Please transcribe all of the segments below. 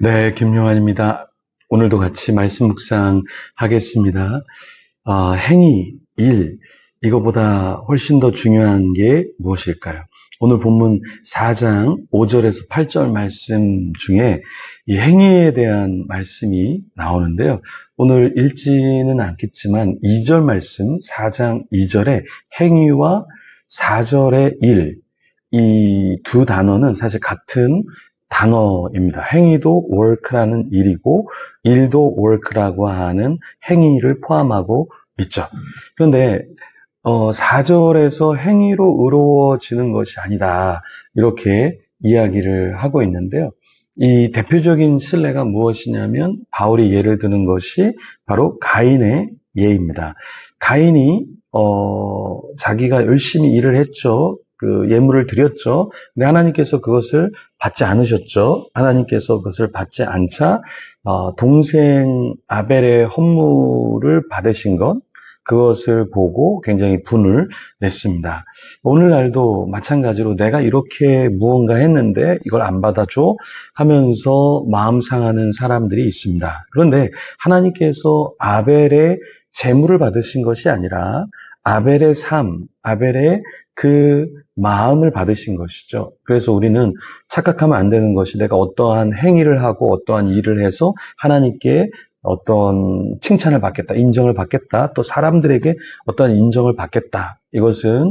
네, 김용환입니다. 오늘도 같이 말씀 묵상하겠습니다. 행위, 일, 이거보다 훨씬 더 중요한 게 무엇일까요? 오늘 본문 4장 5절에서 8절 말씀 중에 이 행위에 대한 말씀이 나오는데요. 오늘 읽지는 않겠지만 2절 말씀, 4장 2절에 행위와 4절의 일, 이 두 단어는 사실 같은 단어입니다. 행위도 work라는 일이고 일도 work라고 하는 행위를 포함하고 있죠. 그런데 4절에서 행위로 의로워지는 것이 아니다, 이렇게 이야기를 하고 있는데요. 이 대표적인 실례가 무엇이냐면 바울이 예를 드는 것이 바로 가인의 예입니다. 가인이 자기가 열심히 일을 했죠. 그 예물을 드렸죠. 근데 하나님께서 그것을 받지 않으셨죠. 하나님께서 그것을 받지 않자 동생 아벨의 헌물을 받으신 것, 그것을 보고 굉장히 분을 냈습니다. 오늘날도 마찬가지로 내가 이렇게 무언가 했는데 이걸 안 받아줘 하면서 마음 상하는 사람들이 있습니다. 그런데 하나님께서 아벨의 재물을 받으신 것이 아니라 아벨의 삶, 아벨의 그 마음을 받으신 것이죠. 그래서 우리는 착각하면 안 되는 것이 내가 어떠한 행위를 하고 어떠한 일을 해서 하나님께 어떤 칭찬을 받겠다, 인정을 받겠다, 또 사람들에게 어떤 인정을 받겠다. 이것은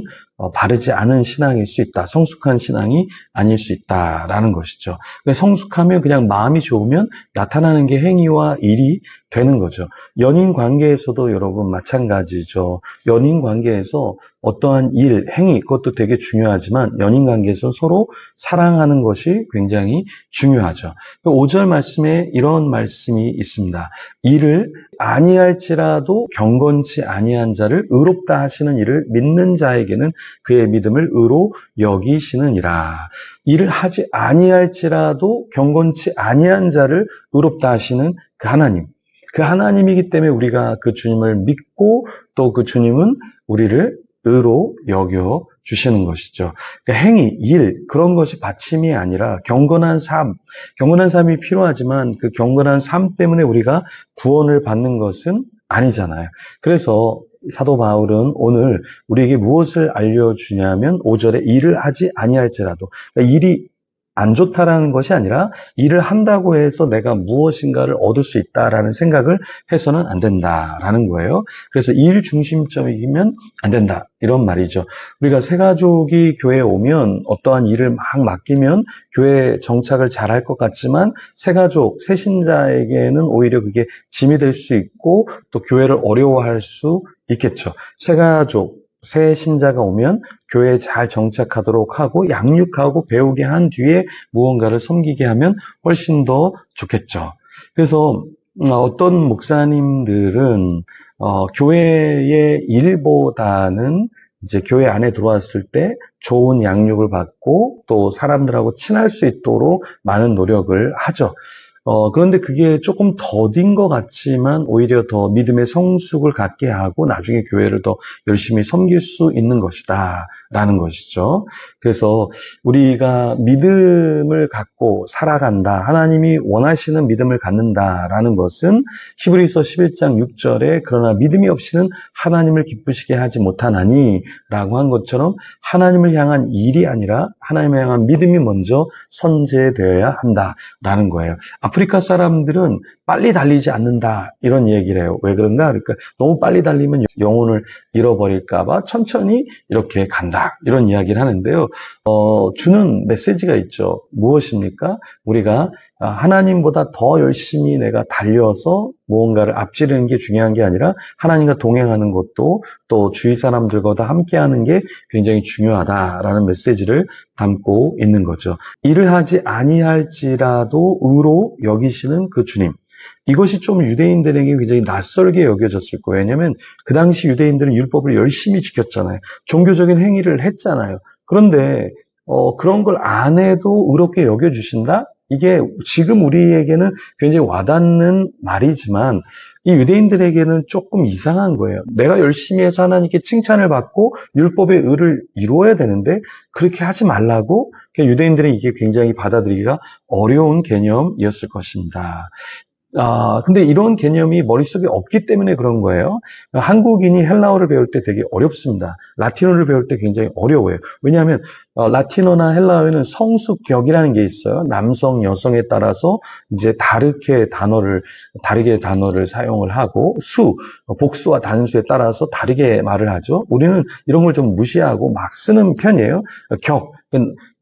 바르지 않은 신앙일 수 있다. 성숙한 신앙이 아닐 수 있다라는 것이죠. 성숙하면 그냥 마음이 좋으면 나타나는 게 행위와 일이 되는 거죠. 연인 관계에서도 여러분 마찬가지죠. 연인 관계에서 어떠한 일, 행위, 그것도 되게 중요하지만 연인 관계에서 서로 사랑하는 것이 굉장히 중요하죠. 5절 말씀에 이런 말씀이 있습니다. 이를 아니할지라도 경건치 아니한 자를 의롭다 하시는 이를 믿는 자에게는 그의 믿음을 의로 여기시느니라. 이를 하지 아니할지라도 경건치 아니한 자를 의롭다 하시는 그 하나님. 그 하나님이기 때문에 우리가 그 주님을 믿고 또 그 주님은 우리를 의로 여겨 주시는 것이죠. 그러니까 행위, 일, 그런 것이 받침이 아니라 경건한 삶이 필요하지만 그 경건한 삶 때문에 우리가 구원을 받는 것은 아니잖아요. 그래서 사도 바울은 오늘 우리에게 무엇을 알려주냐면 5절에 일을 하지 아니할지라도, 그러니까 일이 안 좋다라는 것이 아니라 일을 한다고 해서 내가 무엇인가를 얻을 수 있다라는 생각을 해서는 안 된다라는 거예요. 그래서 일 중심적이면 안 된다, 이런 말이죠. 우리가 새가족이 교회에 오면 어떠한 일을 막 맡기면 교회에 정착을 잘할 것 같지만 새가족, 새신자에게는 오히려 그게 짐이 될 수 있고 또 교회를 어려워할 수 있겠죠. 새가족, 새 신자가 오면 교회에 잘 정착하도록 하고 양육하고 배우게 한 뒤에 무언가를 섬기게 하면 훨씬 더 좋겠죠. 그래서 어떤 목사님들은 교회의 일보다는 이제 교회 안에 들어왔을 때 좋은 양육을 받고 또 사람들하고 친할 수 있도록 많은 노력을 하죠. 그런데 그게 조금 더딘 것 같지만 오히려 더 믿음의 성숙을 갖게 하고 나중에 교회를 더 열심히 섬길 수 있는 것이다 라는 것이죠. 그래서 우리가 믿음을 갖고 살아간다, 하나님이 원하시는 믿음을 갖는다라는 것은 히브리서 11장 6절에 그러나 믿음이 없이는 하나님을 기쁘시게 하지 못하나니 라고 한 것처럼 하나님을 향한 일이 아니라 하나님을 향한 믿음이 먼저 선제되어야 한다라는 거예요. 아프리카 사람들은 빨리 달리지 않는다, 이런 얘기를 해요. 왜 그런가? 그러니까 너무 빨리 달리면 영혼을 잃어버릴까 봐 천천히 이렇게 간다, 이런 이야기를 하는데요. 주는 메시지가 있죠. 무엇입니까? 우리가 하나님보다 더 열심히 내가 달려서 무언가를 앞지르는 게 중요한 게 아니라 하나님과 동행하는 것도 또 주위 사람들과 함께하는 게 굉장히 중요하다라는 메시지를 담고 있는 거죠. 일을 하지 아니할지라도 의로 여기시는 그 주님. 이것이 좀 유대인들에게 굉장히 낯설게 여겨졌을 거예요. 왜냐하면 그 당시 유대인들은 율법을 열심히 지켰잖아요. 종교적인 행위를 했잖아요. 그런데 그런 걸 안 해도 의롭게 여겨주신다? 이게 지금 우리에게는 굉장히 와닿는 말이지만 이 유대인들에게는 조금 이상한 거예요. 내가 열심히 해서 하나님께 칭찬을 받고 율법의 의를 이루어야 되는데 그렇게 하지 말라고 유대인들은 이게 굉장히 받아들이기가 어려운 개념이었을 것입니다. 근데 이런 개념이 머릿속에 없기 때문에 그런 거예요. 한국인이 헬라어를 배울 때 되게 어렵습니다. 라틴어를 배울 때 굉장히 어려워요. 왜냐하면 라틴어나 헬라어에는 성수격이라는 게 있어요. 남성, 여성에 따라서 이제 다르게 단어를 사용을 하고 복수와 단수에 따라서 다르게 말을 하죠. 우리는 이런 걸 좀 무시하고 막 쓰는 편이에요.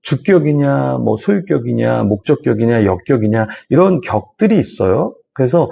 주격이냐, 뭐 소유격이냐, 목적격이냐, 역격이냐 이런 격들이 있어요. 그래서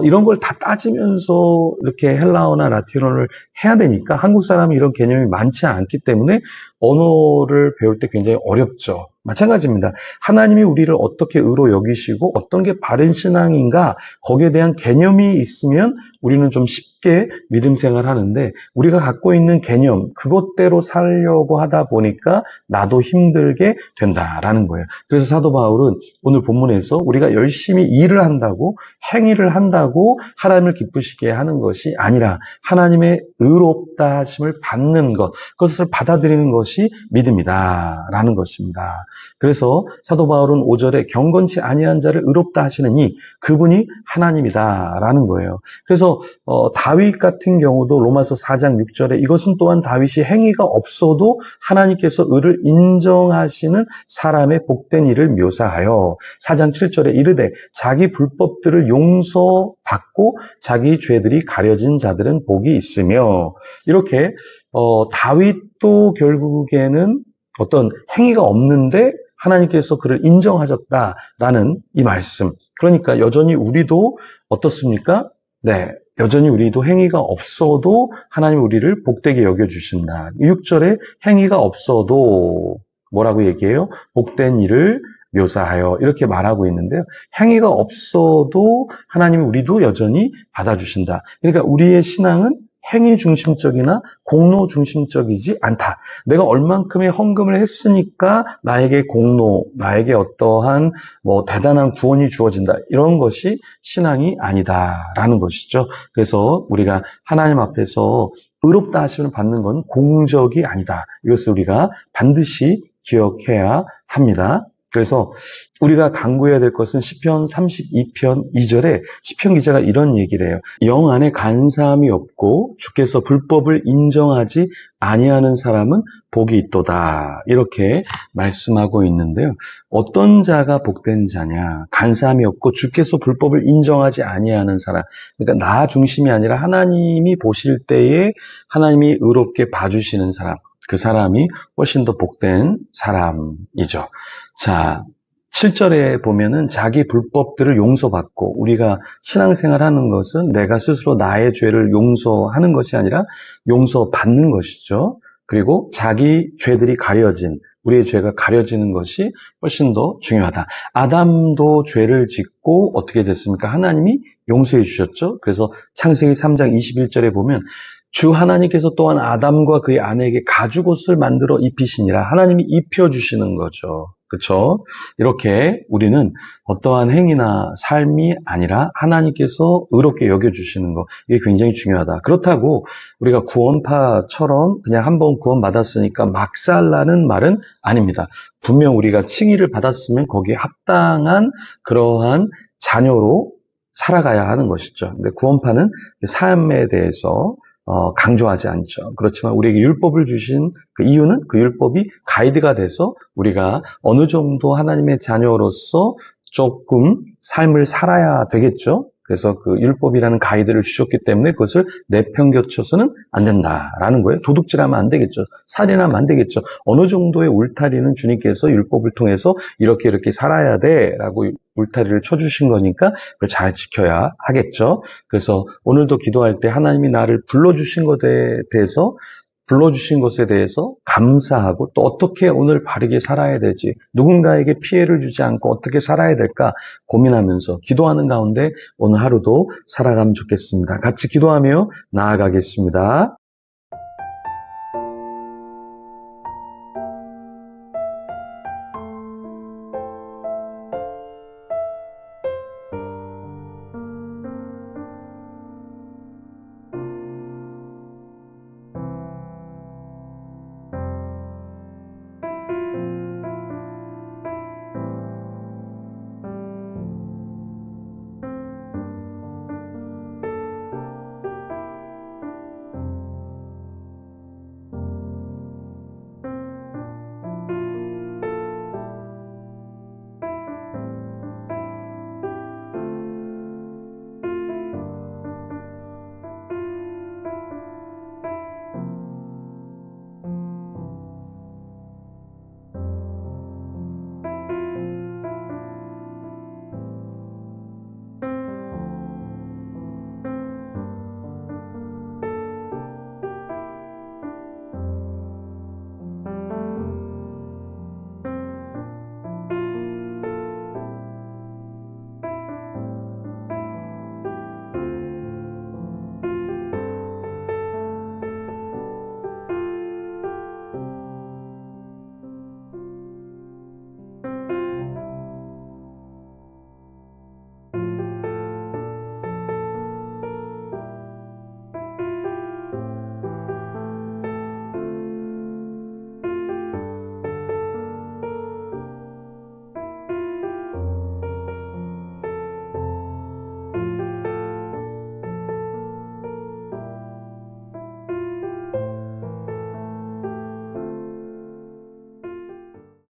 이런 걸 다 따지면서 이렇게 헬라어나 라틴어를 해야 되니까 한국 사람이 이런 개념이 많지 않기 때문에 언어를 배울 때 굉장히 어렵죠. 마찬가지입니다. 하나님이 우리를 어떻게 의로 여기시고 어떤 게 바른 신앙인가 거기에 대한 개념이 있으면 우리는 좀 쉽게 믿음 생활을 하는데 우리가 갖고 있는 개념 그것대로 살려고 하다 보니까 나도 힘들게 된다라는 거예요. 그래서 사도 바울은 오늘 본문에서 우리가 열심히 일을 한다고 행위를 한다고 하나님을 기쁘시게 하는 것이 아니라 하나님의 의롭다 하심을 받는 것 그것을 받아들이는 것이 믿음이다라는 것입니다. 그래서 사도 바울은 5절에 경건치 아니한 자를 의롭다 하시느니 그분이 하나님이다라는 거예요. 그래서 다윗 같은 경우도 로마서 4장 6절에 이것은 또한 다윗이 행위가 없어도 하나님께서 의를 인정하시는 사람의 복된 일을 묘사하여 4장 7절에 이르되 자기 불법들을 용서받고 자기 죄들이 가려진 자들은 복이 있으며 이렇게 다윗도 결국에는 어떤 행위가 없는데 하나님께서 그를 인정하셨다라는 이 말씀. 그러니까 여전히 우리도 어떻습니까? 네, 여전히 우리도 행위가 없어도 하나님 우리를 복되게 여겨주신다. 6절에 행위가 없어도 뭐라고 얘기해요? 복된 일을 묘사하여 이렇게 말하고 있는데요. 행위가 없어도 하나님이 우리도 여전히 받아주신다. 그러니까 우리의 신앙은 행위 중심적이나 공로 중심적이지 않다. 내가 얼만큼의 헌금을 했으니까 나에게 공로, 나에게 어떠한 대단한 구원이 주어진다. 이런 것이 신앙이 아니다라는 것이죠. 그래서 우리가 하나님 앞에서 의롭다 하심을 받는 건 공적이 아니다. 이것을 우리가 반드시 기억해야 합니다. 그래서 우리가 간구해야 될 것은 시편 32편 2절에 시편 기자가 이런 얘기를 해요. 영 안에 간사함이 없고 주께서 불법을 인정하지 아니하는 사람은 복이 있도다. 이렇게 말씀하고 있는데요. 어떤 자가 복된 자냐? 간사함이 없고 주께서 불법을 인정하지 아니하는 사람. 그러니까 나 중심이 아니라 하나님이 보실 때에 하나님이 의롭게 봐주시는 사람. 그 사람이 훨씬 더 복된 사람이죠. 자, 7절에 보면은 자기 불법들을 용서받고 우리가 신앙생활하는 것은 내가 스스로 나의 죄를 용서하는 것이 아니라 용서받는 것이죠. 그리고 자기 죄들이 가려진 우리의 죄가 가려지는 것이 훨씬 더 중요하다. 아담도 죄를 짓고 어떻게 됐습니까? 하나님이 용서해 주셨죠. 그래서 창세기 3장 21절에 보면 주 하나님께서 또한 아담과 그의 아내에게 가죽옷을 만들어 입히시니라. 하나님이 입혀주시는 거죠. 그렇죠? 이렇게 우리는 어떠한 행위나 삶이 아니라 하나님께서 의롭게 여겨주시는 것. 이게 굉장히 중요하다. 그렇다고 우리가 구원파처럼 그냥 한번 구원받았으니까 막 살라는 말은 아닙니다. 분명 우리가 칭의를 받았으면 거기에 합당한 그러한 자녀로 살아가야 하는 것이죠. 근데 구원파는 삶에 대해서 강조하지 않죠. 그렇지만 우리에게 율법을 주신 그 이유는 그 율법이 가이드가 돼서 우리가 어느 정도 하나님의 자녀로서 조금 삶을 살아야 되겠죠. 그래서 그 율법이라는 가이드를 주셨기 때문에 그것을 내팽겨쳐서는 안 된다라는 거예요. 도둑질하면 안 되겠죠. 살인하면 안 되겠죠. 어느 정도의 울타리는 주님께서 율법을 통해서 이렇게 살아야 돼라고 울타리를 쳐주신 거니까 그걸 잘 지켜야 하겠죠. 그래서 오늘도 기도할 때 하나님이 나를 불러주신 것에 대해서 감사하고 또 어떻게 오늘 바르게 살아야 될지 누군가에게 피해를 주지 않고 어떻게 살아야 될까 고민하면서 기도하는 가운데 오늘 하루도 살아가면 좋겠습니다. 같이 기도하며 나아가겠습니다.